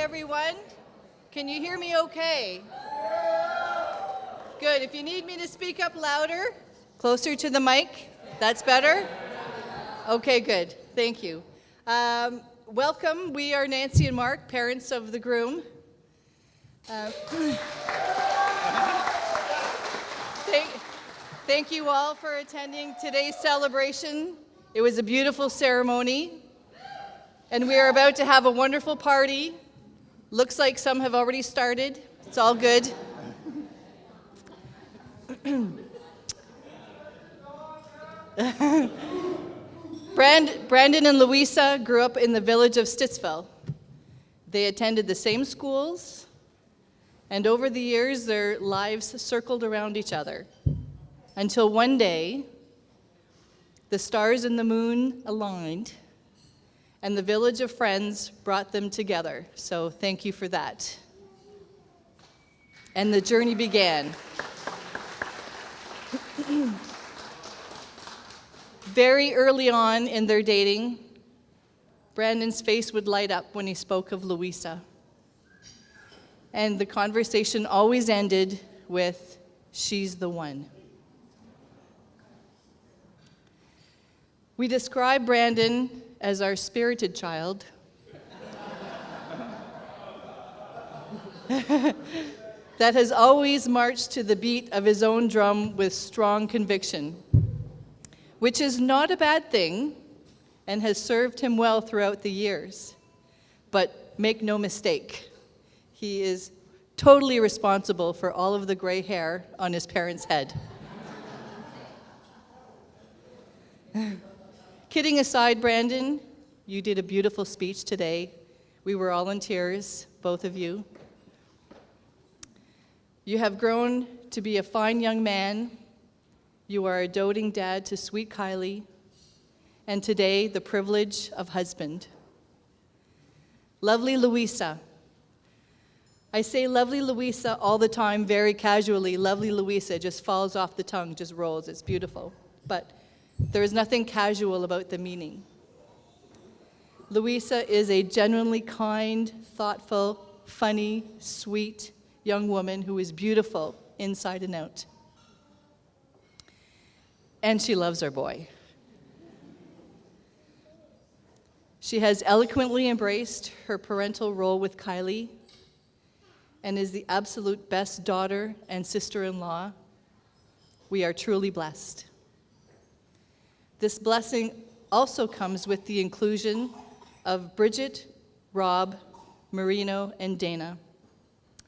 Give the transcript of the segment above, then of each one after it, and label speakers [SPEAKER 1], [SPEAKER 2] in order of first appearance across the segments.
[SPEAKER 1] everyone. Can you hear me okay? Good. If you need me to speak up louder, closer to the mic, that's better? Okay, good. Thank you. Welcome. We are Nancy and Mark, parents of the groom. Thank you all for attending today's celebration. It was a beautiful ceremony, and we are about to have a wonderful party. Looks like some have already started. It's all good. Brandon and Louisa grew up in the village of Stittsville. They attended the same schools, and over the years, their lives circled around each other. Until one day, the stars and the moon aligned, and the village of friends brought them together. So thank you for that. And the journey began. Very early on in their dating, Brandon's face would light up when he spoke of Louisa. And the conversation always ended with, "She's the one." We describe Brandon as our spirited child. That has always marched to the beat of his own drum with strong conviction, which is not a bad thing and has served him well throughout the years. But make no mistake, he is totally responsible for all of the gray hair on his parents' head. Kidding aside, Brandon, you did a beautiful speech today. We were all in tears, both of you. You have grown to be a fine young man. You are a doting dad to sweet Kylie, and today, the privilege of husband. Lovely Louisa. I say lovely Louisa all the time, very casually. Lovely Louisa just falls off the tongue, just rolls. It's beautiful. But there is nothing casual about the meaning. Louisa is a genuinely kind, thoughtful, funny, sweet young woman who is beautiful inside and out. And she loves our boy. She has eloquently embraced her parental role with Kylie and is the absolute best daughter and sister-in-law. We are truly blessed. This blessing also comes with the inclusion of Bridget, Rob, Marino, and Dana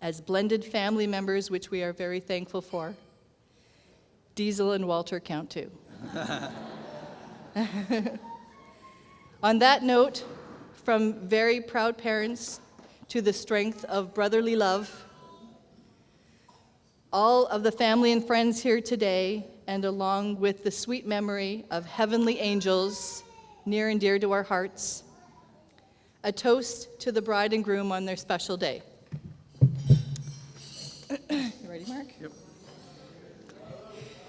[SPEAKER 1] as blended family members, which we are very thankful for. Diesel and Walter count too. On that note, from very proud parents to the strength of brotherly love, all of the family and friends here today, and along with the sweet memory of heavenly angels near and dear to our hearts, a toast to the bride and groom on their special day. You ready, Mark?
[SPEAKER 2] Yep.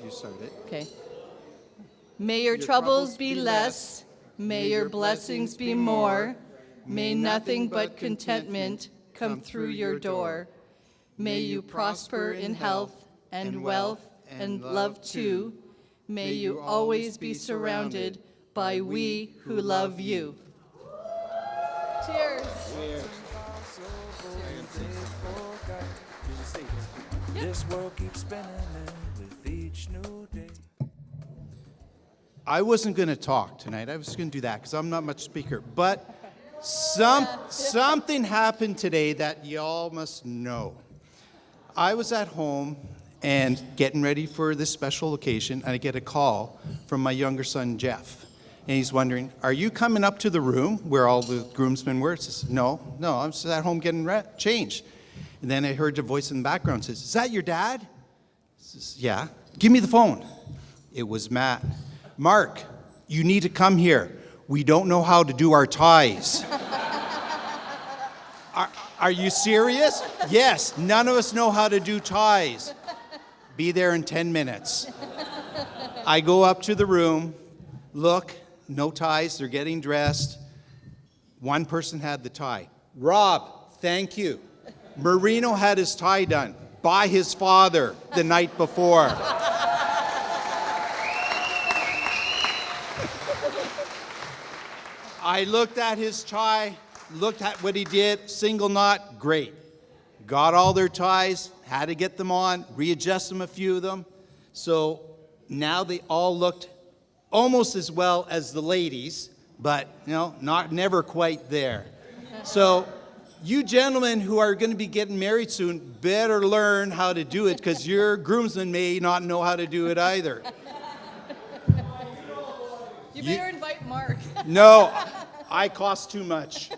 [SPEAKER 2] You started it.
[SPEAKER 1] Okay. May your troubles be less, may your blessings be more, may nothing but contentment come through your door. May you prosper in health and wealth and love too. May you always be surrounded by we who love you. Cheers.
[SPEAKER 3] This world keeps spinning with each new day.
[SPEAKER 2] I wasn't going to talk tonight. I was going to do that because I'm not much speaker. But something happened today that y'all must know. I was at home and getting ready for this special occasion, and I get a call from my younger son, Jeff. And he's wondering, are you coming up to the room where all the groomsmen were? I says, no, I'm just at home getting changed. And then I heard a voice in the background says, is that your dad? I says, yeah. Give me the phone. It was Matt. Mark, you need to come here. We don't know how to do our ties. Are you serious? Yes, none of us know how to do ties. Be there in 10 minutes. I go up to the room, look, no ties, they're getting dressed. One person had the tie. Rob, Thank you. Marino had his tie done by his father the night before. I looked at his tie, looked at what he did, single knot, great. Got all their ties, had to get them on, readjust them, a few of them. So now they all looked almost as well as the ladies, but never quite there. So you gentlemen who are going to be getting married soon better learn how to do it, because your groomsmen may not know how to do it either.
[SPEAKER 1] You better invite Mark.
[SPEAKER 2] No, I cost too much.
[SPEAKER 1] Cheers.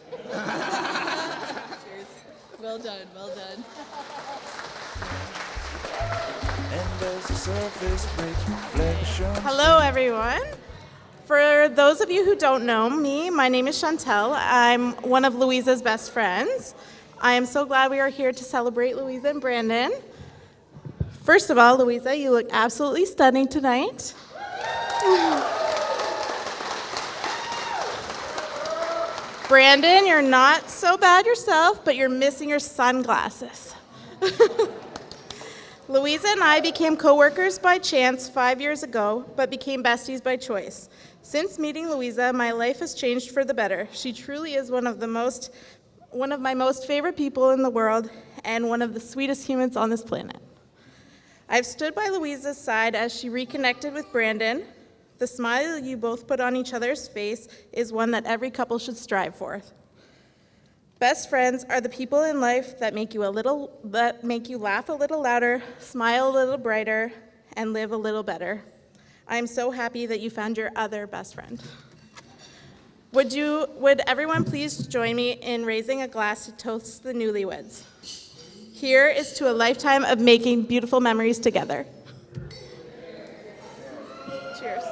[SPEAKER 1] Well done, well done.
[SPEAKER 3] And as the surface breaks reflection.
[SPEAKER 4] Hello, everyone. For those of you who don't know me, my name is Chantel. I'm one of Louisa's best friends. I am so glad we are here to celebrate Louisa and Brandon. First of all, Louisa, you look absolutely stunning tonight. Brandon, you're not so bad yourself, but you're missing your sunglasses. Louisa and I became co-workers by chance 5 years ago, but became besties by choice. Since meeting Louisa, my life has changed for the better. She truly is one of my most favorite people in the world and one of the sweetest humans on this planet. I've stood by Louisa's side as she reconnected with Brandon. The smile you both put on each other's face is one that every couple should strive for. Best friends are the people in life that make you laugh a little louder, smile a little brighter, and live a little better. I am so happy that you found your other best friend. Would everyone please join me in raising a glass to toast the newlyweds? Here is to a lifetime of making beautiful memories together. Cheers.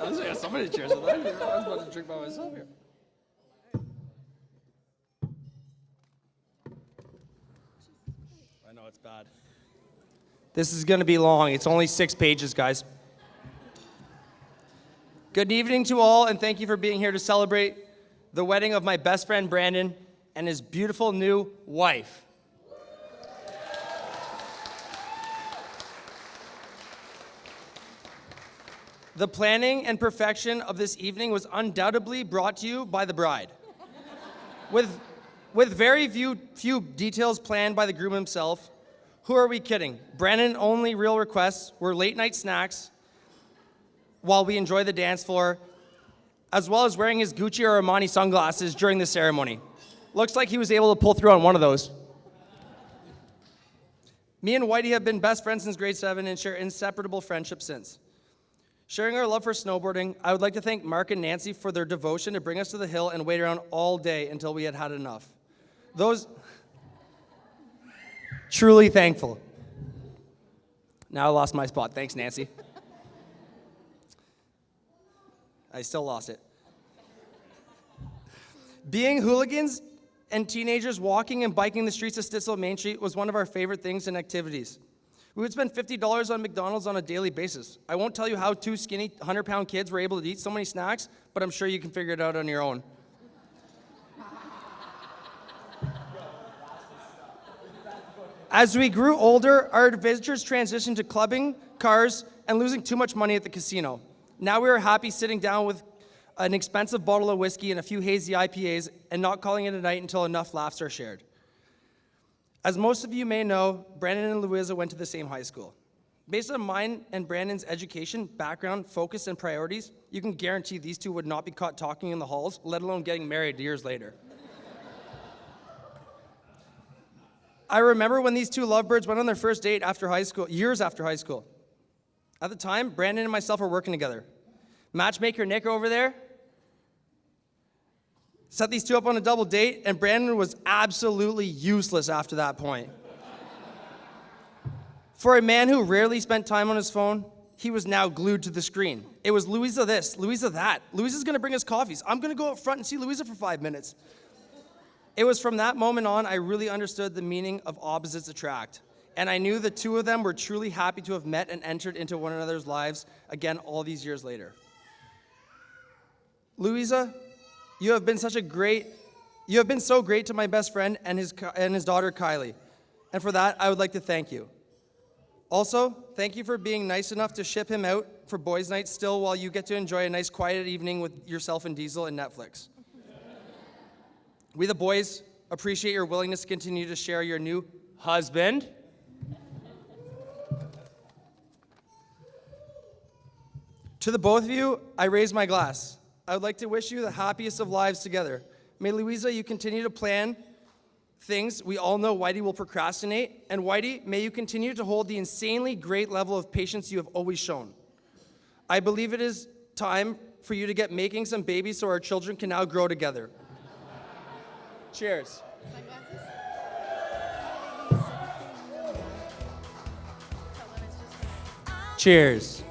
[SPEAKER 5] I was like, somebody cheers. I was about to drink by myself here. I know it's bad. This is going to be long. It's only 6 pages, guys. Good evening to all, and thank you for being here to celebrate the wedding of my best friend Brandon and his beautiful new wife. The planning and perfection of this evening was undoubtedly brought to you by the bride. With very few details planned by the groom himself, who are we kidding? Brandon's only real requests were late night snacks while we enjoy the dance floor, as well as wearing his Gucci or Armani sunglasses during the ceremony. Looks like he was able to pull through on one of those. Me and Whitey have been best friends since grade 7 and share inseparable friendship since. Sharing our love for snowboarding, I would like to thank Mark and Nancy for their devotion to bring us to the hill and wait around all day until we had had enough. Truly thankful. Now I lost my spot. Thanks, Nancy. I still lost it. Being hooligans and teenagers walking and biking the streets of Stittsville Main Street was one of our favorite things and activities. We would spend $50 on McDonald's on a daily basis. I won't tell you how 2 skinny 100-pound kids were able to eat so many snacks, but I'm sure you can figure it out on your own. As we grew older, our adventures transitioned to clubbing, cars, and losing too much money at the casino. Now we are happy sitting down with an expensive bottle of whiskey and a few hazy IPAs and not calling it a night until enough laughs are shared. As most of you may know, Brandon and Louisa went to the same high school. Based on mine and Brandon's education, background, focus, and priorities, you can guarantee these two would not be caught talking in the halls, let alone getting married years later. I remember when these two lovebirds went on their first date after high school, years after high school. At the time, Brandon and myself were working together. Matchmaker Nick over there set these two up on a double date, and Brandon was absolutely useless after that point. For a man who rarely spent time on his phone, he was now glued to the screen. It was Louisa this, Louisa that. Louisa's gonna bring us coffees. I'm gonna go up front and see Louisa for 5 minutes. It was from that moment on I really understood the meaning of opposites attract. And I knew the two of them were truly happy to have met and entered into one another's lives again all these years later. Louisa, you have been such a great You have been so great to my best friend and his daughter, Kylie. And for that, I would like to thank you. Also, thank you for being nice enough to ship him out for boys' night still while you get to enjoy a nice quiet evening with yourself and Diesel and Netflix. We the boys appreciate your willingness to continue to share your new husband. To the both of you, I raise my glass. I would like to wish you the happiest of lives together. May Louisa, you continue to plan things. We all know Whitey will procrastinate. And Whitey, may you continue to hold the insanely great level of patience you have always shown. I believe it is time for you to get making some babies so our children can now grow together. Cheers. Cheers.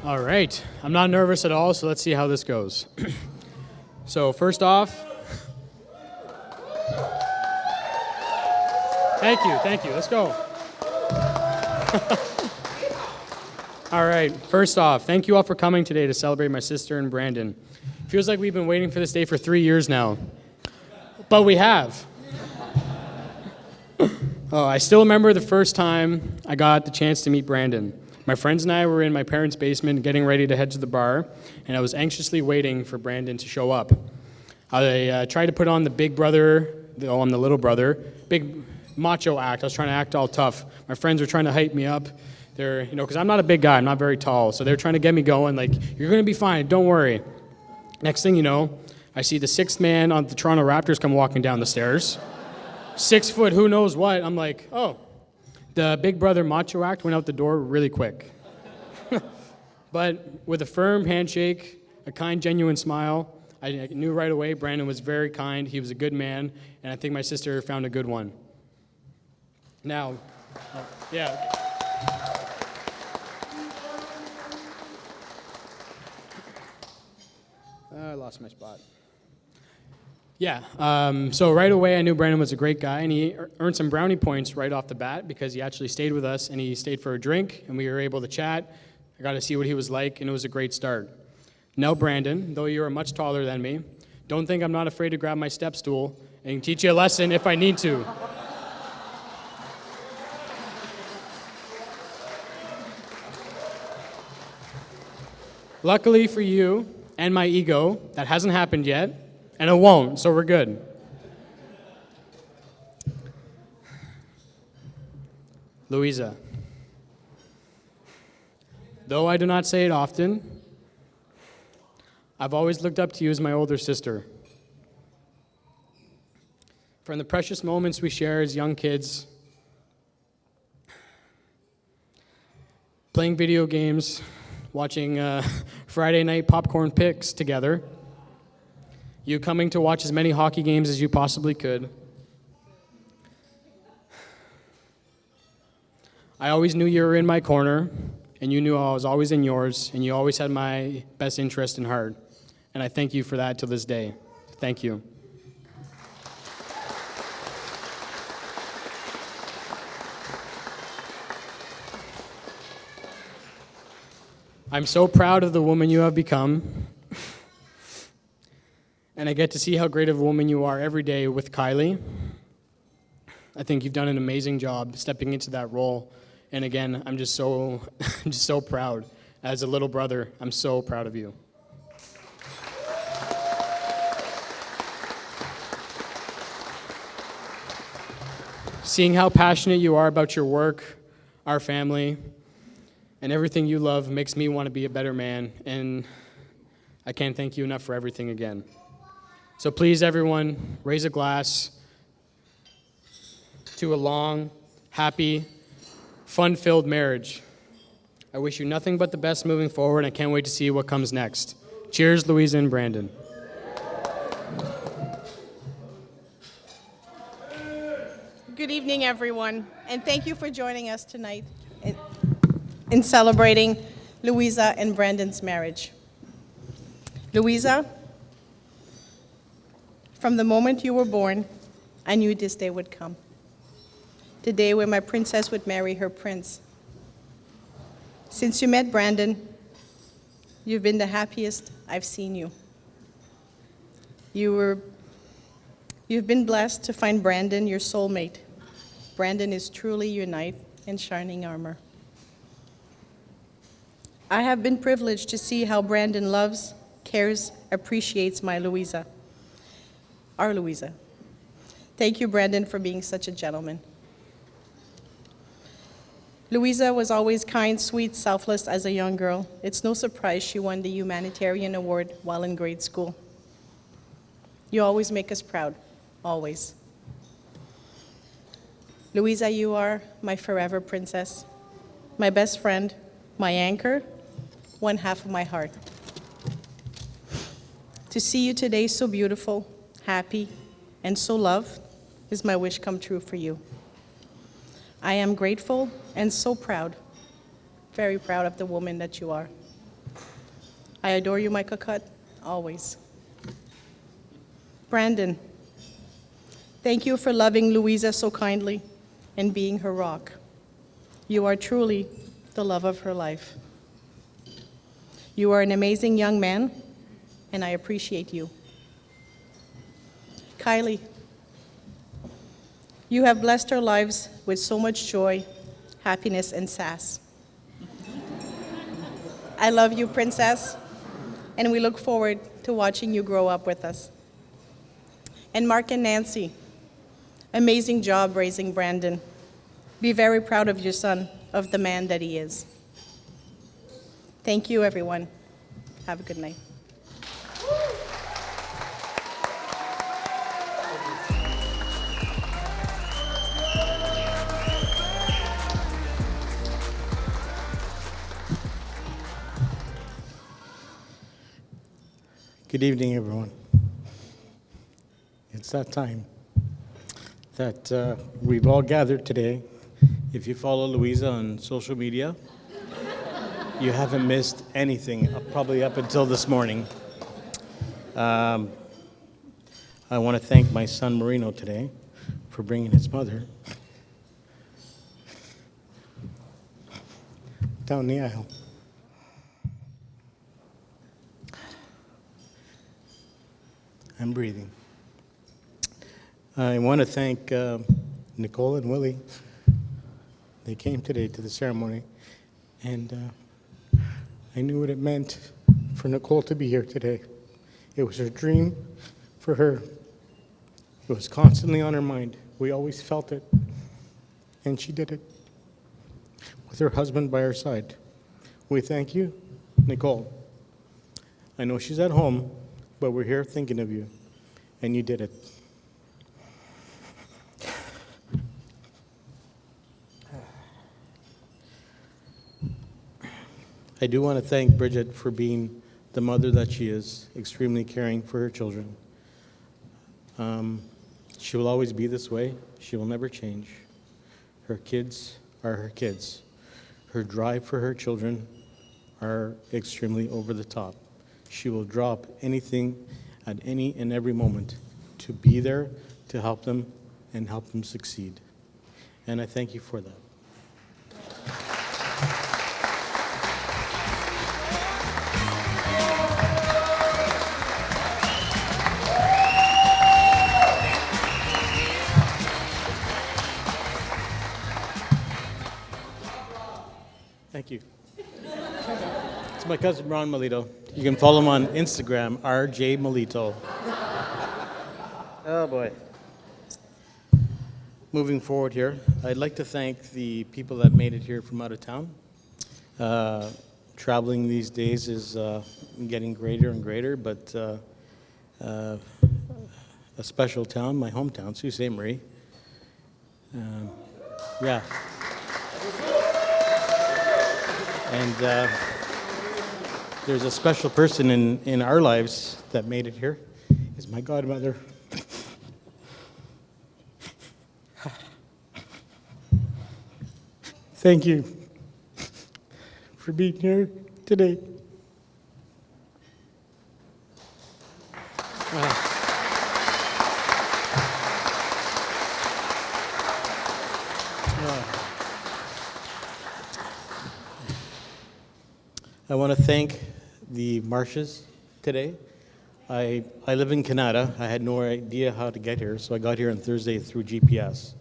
[SPEAKER 6] All right. I'm not nervous at all, so let's see how this goes. So first off, thank you. Let's go. All right. First off, thank you all for coming today to celebrate my sister and Brandon. Feels like we've been waiting for this day for 3 years now, but we have. Oh, I still remember the first time I got the chance to meet Brandon. My friends and I were in my parents' basement getting ready to head to the bar, and I was anxiously waiting for Brandon to show up. I tried to put on the big brother, I'm the little brother, big macho act. I was trying to act all tough. My friends were trying to hype me up. They're, because I'm not a big guy, I'm not very tall, so they're trying to get me going, like, you're going to be fine, don't worry. Next thing you know, I see the sixth man on the Toronto Raptors come walking down the stairs. 6 foot, who knows what. I'm like, oh, the big brother macho act went out the door really quick. But with a firm handshake, a kind, genuine smile, I knew right away Brandon was very kind, he was a good man, and I think my sister found a good one. Now, yeah. I lost my spot. Yeah, so right away I knew Brandon was a great guy, and he earned some brownie points right off the bat because he actually stayed with us, and he stayed for a drink, and we were able to chat. I got to see what he was like, and it was a great start. Now, Brandon, though you are much taller than me, don't think I'm not afraid to grab my step stool and teach you a lesson if I need to. Luckily for you and my ego, that hasn't happened yet. And it won't, so we're good. Louisa, though I do not say it often, I've always looked up to you as my older sister. From the precious moments we share as young kids, playing video games, watching Friday night popcorn picks together, you coming to watch as many hockey games as you possibly could. I always knew you were in my corner, and you knew I was always in yours, and you always had my best interest in heart. And I thank you for that to this day. Thank you. I'm so proud of the woman you have become. And I get to see how great of a woman you are every day with Kylie. I think you've done an amazing job stepping into that role. And again, I'm just so proud. As a little brother, I'm so proud of you. Seeing how passionate you are about your work, our family, and everything you love makes me want to be a better man. And I can't thank you enough for everything again. So please, everyone, raise a glass to a long, happy, fun-filled marriage. I wish you nothing but the best moving forward, and I can't wait to see what comes next. Cheers, Louisa and Brandon.
[SPEAKER 7] Good evening, everyone, and thank you for joining us tonight in celebrating Louisa and Brandon's marriage. Louisa, from the moment you were born, I knew this day would come. The day where my princess would marry her prince. Since you met Brandon, you've been the happiest I've seen you. You've been blessed to find Brandon your soulmate. Brandon is truly your knight in shining armor. I have been privileged to see how Brandon loves, cares, appreciates my Louisa, our Louisa. Thank you, Brandon, for being such a gentleman. Louisa was always kind, sweet, selfless as a young girl. It's no surprise she won the Humanitarian Award while in grade school. You always make us proud, always. Louisa, you are my forever princess, my best friend, my anchor, one half of my heart. To see you today so beautiful, happy, and so loved is my wish come true for you. I am grateful and so proud, very proud of the woman that you are. I adore you, my cocotte, always. Brandon, thank you for loving Louisa so kindly and being her rock. You are truly the love of her life. You are an amazing young man, and I appreciate you. Kylie, you have blessed our lives with so much joy, happiness, and sass. I love you, princess, and we look forward to watching you grow up with us. And Mark and Nancy, amazing job raising Brandon. Be very proud of your son, of the man that he is. Thank you, everyone. Have a good night.
[SPEAKER 8] Good evening, everyone. It's that time that we've all gathered today. If you follow Louisa on social media, you haven't missed anything, probably up until this morning. I want to thank my son Marino today for bringing his mother down the aisle. I'm breathing. I want to thank Nicole and Willie. They came today to the ceremony, and I knew what it meant for Nicole to be here today. It was her dream for her. It was constantly on her mind. We always felt it, and she did it with her husband by her side. We thank you, Nicole. I know she's at home, but we're here thinking of you, and you did it. I do want to thank Bridget for being the mother that she is, extremely caring for her children. She will always be this way. She will never change. Her kids are her kids. Her drive for her children are extremely over the top. She will drop anything at any and every moment to be there to help them and help them succeed. And I thank you for that. Thank you. It's my cousin Ron Melito. You can follow him on Instagram, RJ Melito. Oh boy. Moving forward here, I'd like to thank the people that made it here from out of town. Traveling these days is getting greater and greater, but a special town, my hometown, Sault Ste. Marie. Yeah. And there's a special person in our lives that made it here. Is my godmother. Thank you for being here today. I want to thank the Marshes today. I live in Canada. I had no idea how to get here, so I got here on Thursday through GPS.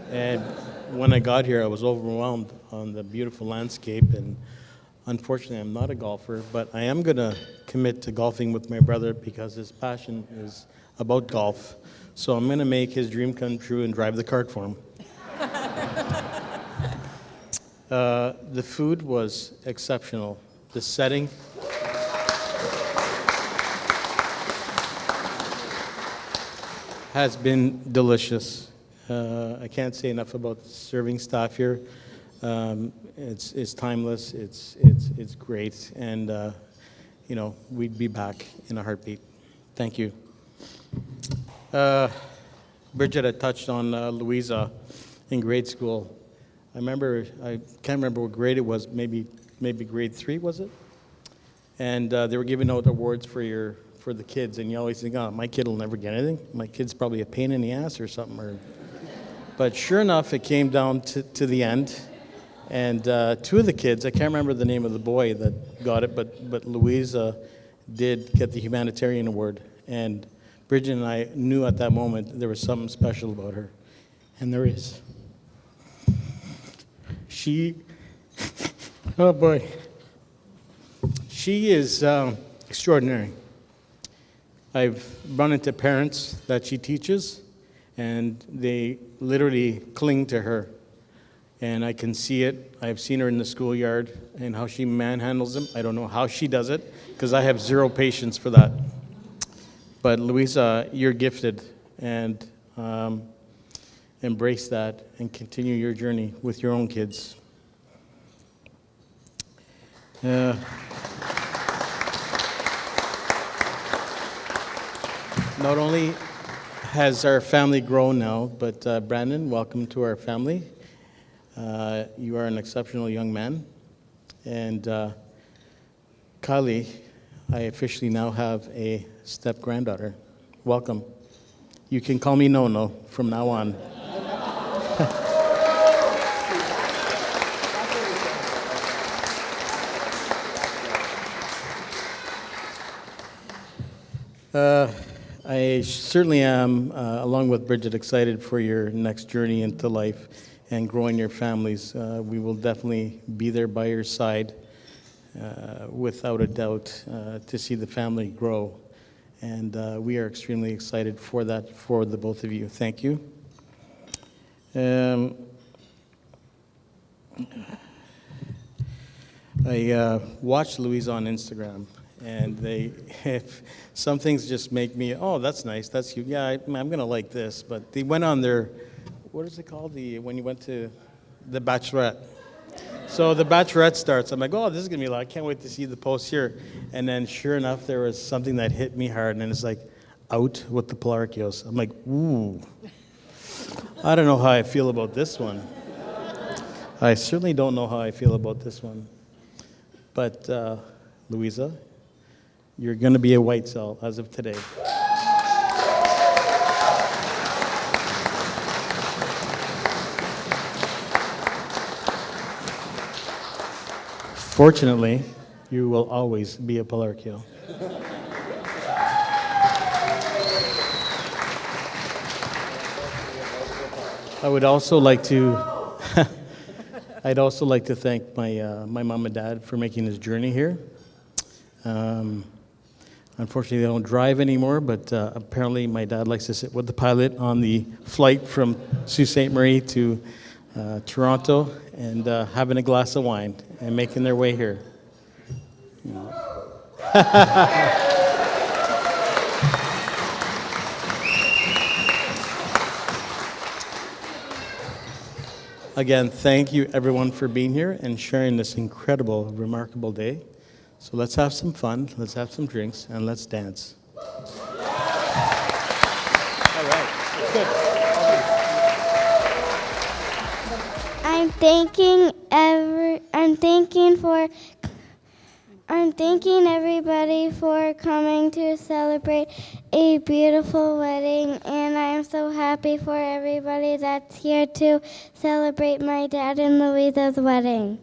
[SPEAKER 8] And when I got here, I was overwhelmed on the beautiful landscape, and unfortunately, I'm not a golfer, but I am going to commit to golfing with my brother because his passion is about golf. So I'm going to make his dream come true and drive the cart for him. The food was exceptional. The setting has been delicious. I can't say enough about the serving staff here. It's timeless. It's great, and you know, we'd be back in a heartbeat. Thank you. Bridget had touched on Louisa in grade school. I can't remember what grade it was. Maybe grade 3, was it? And they were giving out awards for the kids, and you always think, oh, my kid will never get anything. My kid's probably a pain in the ass or something. But sure enough, it came down to the end, and 2 of the kids, I can't remember the name of the boy that got it, but Louisa did get the humanitarian award, and Bridget and I knew at that moment there was something special about her, and there is. Oh boy, she is extraordinary. I've run into parents that she teaches, and they literally cling to her. And I can see it. I've seen her in the schoolyard and how she manhandles them. I don't know how she does it, because I have zero patience for that. But Louisa, you're gifted, and embrace that and continue your journey with your own kids. Not only has our family grown now, but Brandon, welcome to our family. You are an exceptional young man. And Kylie, I officially now have a step-granddaughter. Welcome. You can call me No-No from now on. I certainly am, along with Bridget, excited for your next journey into life and growing your families. We will definitely be there by your side, without a doubt, to see the family grow. And we are extremely excited for that, for the both of you. Thank you. I watched Louisa on Instagram, and some things just make me, oh, that's nice, that's cute. Yeah, I'm going to like this. But they went on their, what is it called, when you went to the Bachelorette? So the Bachelorette starts. I'm like, oh, this is going to be a lot. I can't wait to see the post here. And then sure enough, there was something that hit me hard, and it's like, out with the Polarkios. I'm like, ooh, I don't know how I feel about this one. I certainly don't know how I feel about this one. But Louisa, you're going to be a white cell as of today. Fortunately, you will always be a Polarkio. I would also like to I'd also like to thank my mom and dad for making this journey here. Unfortunately, they don't drive anymore, but apparently my dad likes to sit with the pilot on the flight from Sault Ste. Marie to Toronto and having a glass of wine and making their way here. You know. Again, thank you everyone for being here and sharing this incredible, remarkable day. So let's have some fun, let's have some drinks, and let's dance. All right, good.
[SPEAKER 9] I'm thanking everybody for coming to celebrate a beautiful wedding, and I'm so happy for everybody that's here to celebrate my dad and Louisa's wedding.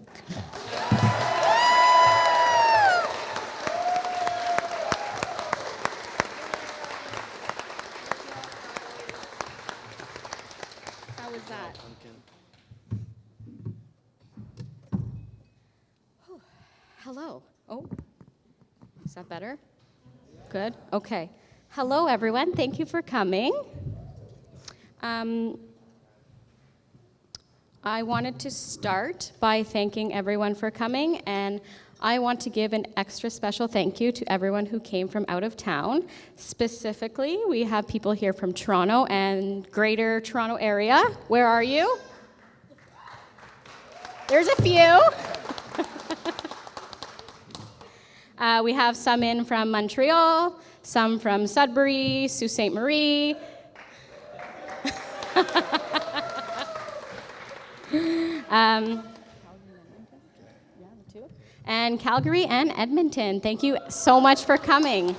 [SPEAKER 10] that. Hello. Oh, is that better? Good. Okay. Hello, everyone. Thank you for coming. I wanted to start by thanking everyone for coming, and I want to give an extra special thank you to everyone who came from out of town. Specifically, we have people here from Toronto and Greater Toronto area. Where are you? There's a few. We have some in from Montreal, some from Sudbury, Sault Ste. Marie. And Calgary and Edmonton. Thank you so much for coming.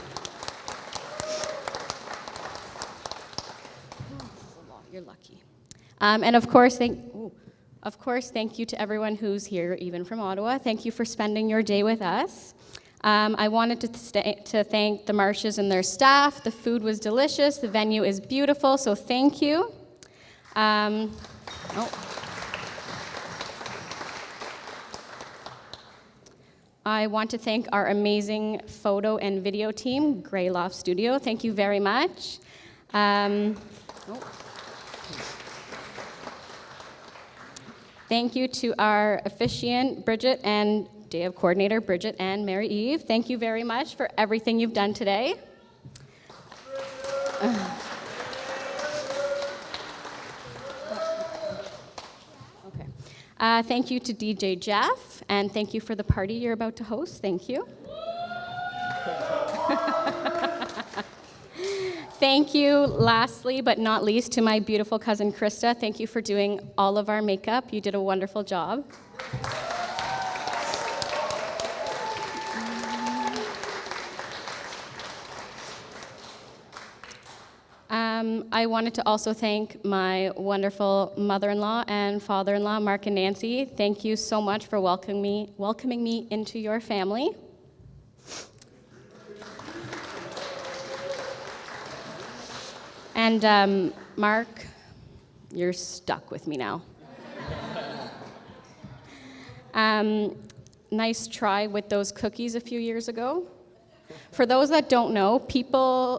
[SPEAKER 10] You're lucky. And of course, thank you to everyone who's here, even from Ottawa. Thank you for spending your day with us. I wanted to thank the Marshes and their staff. The food was delicious. The venue is beautiful, so thank you. I want to thank our amazing photo and video team, Greyloft Studio. Thank you very much. Thank you to our officiant, Bridget, and day of coordinator, Bridget and Mary Eve. Thank you very much for everything you've done today. Thank you to DJ Jeff, and thank you for the party you're about to host. Thank you. Thank you, lastly but not least, to my beautiful cousin Krista. Thank you for doing all of our makeup. You did a wonderful job. I wanted to also thank my wonderful mother-in-law and father-in-law, Mark and Nancy. Thank you so much for welcoming me into your family. And Mark, you're stuck with me now. Nice try with those cookies a few years ago. For those that don't know,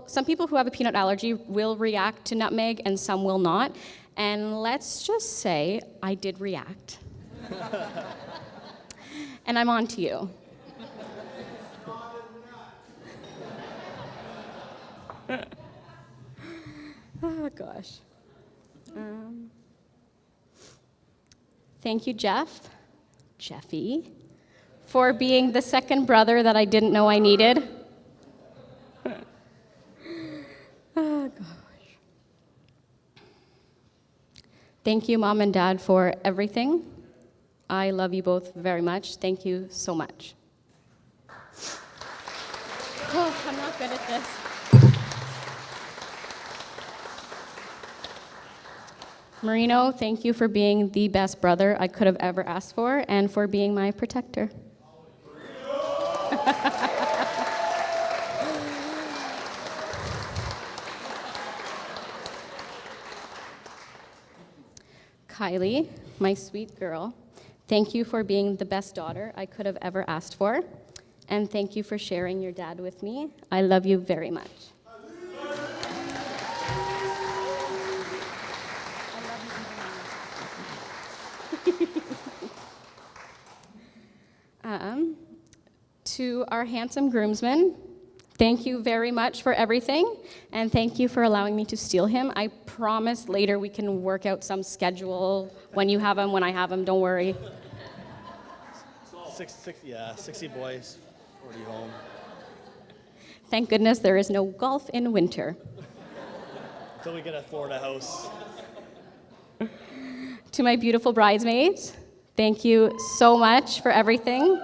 [SPEAKER 10] some people who have a peanut allergy will react to nutmeg and some will not. And let's just say I did react. And I'm on to you. Oh, gosh. Thank you, Jeffy, for being the second brother that I didn't know I needed. Oh, gosh. Thank you, Mom and Dad, for everything. I love you both very much. Thank you so much. Oh, I'm not good at this. Marino, thank you for being the best brother I could have ever asked for and for being my protector. Kylie, my sweet girl, thank you for being the best daughter I could have ever asked for, and thank you for sharing your dad with me. I love you very much. To our handsome groomsmen, thank you very much for everything, and thank you for allowing me to steal him. I promise later we can work out some schedule when you have him, when I have him, don't worry.
[SPEAKER 11] 60 boys, 40 home.
[SPEAKER 10] Thank goodness there is no golf in winter.
[SPEAKER 11] Until we get a Florida house.
[SPEAKER 10] To my beautiful bridesmaids, thank you so much for everything.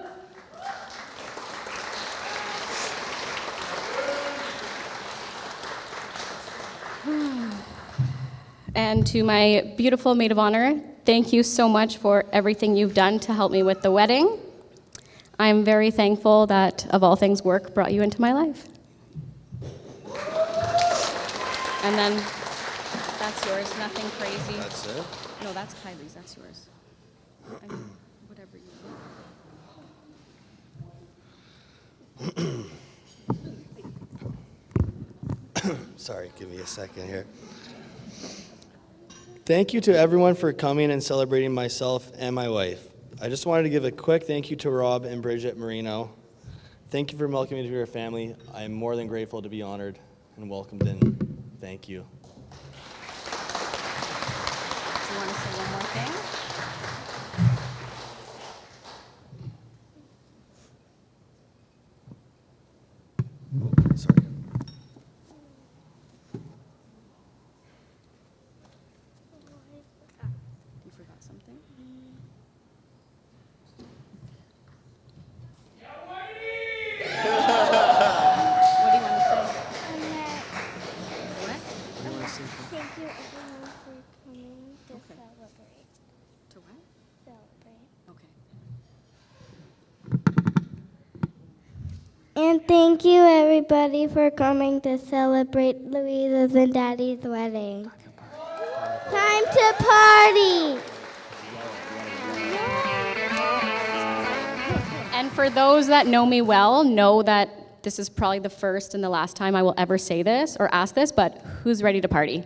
[SPEAKER 10] And to my beautiful maid of honor, thank you so much for everything you've done to help me with the wedding. I'm very thankful that, of all things, work brought you into my life. And then that's yours, nothing crazy.
[SPEAKER 11] That's it.
[SPEAKER 10] No, that's Kylie's, that's yours. I mean, whatever you want.
[SPEAKER 11] Sorry, give me a second here. Thank you to everyone for coming and celebrating myself and my wife. I just wanted to give a quick thank you to Rob and Bridget Marino. Thank you for welcoming me to your family. I am more than grateful to be honored and welcomed in. Thank you.
[SPEAKER 10] Do you want to say one more thing?
[SPEAKER 11] Sorry.
[SPEAKER 10] You forgot something? What do you want to say? What?
[SPEAKER 9] Thank you everyone for coming to celebrate.
[SPEAKER 10] To what?
[SPEAKER 9] Celebrate. And thank you everybody for coming to celebrate Louisa's and Daddy's wedding. Time to party!
[SPEAKER 10] And for those that know me well, know that this is probably the first and the last time I will ever say this or ask this, but who's ready to party?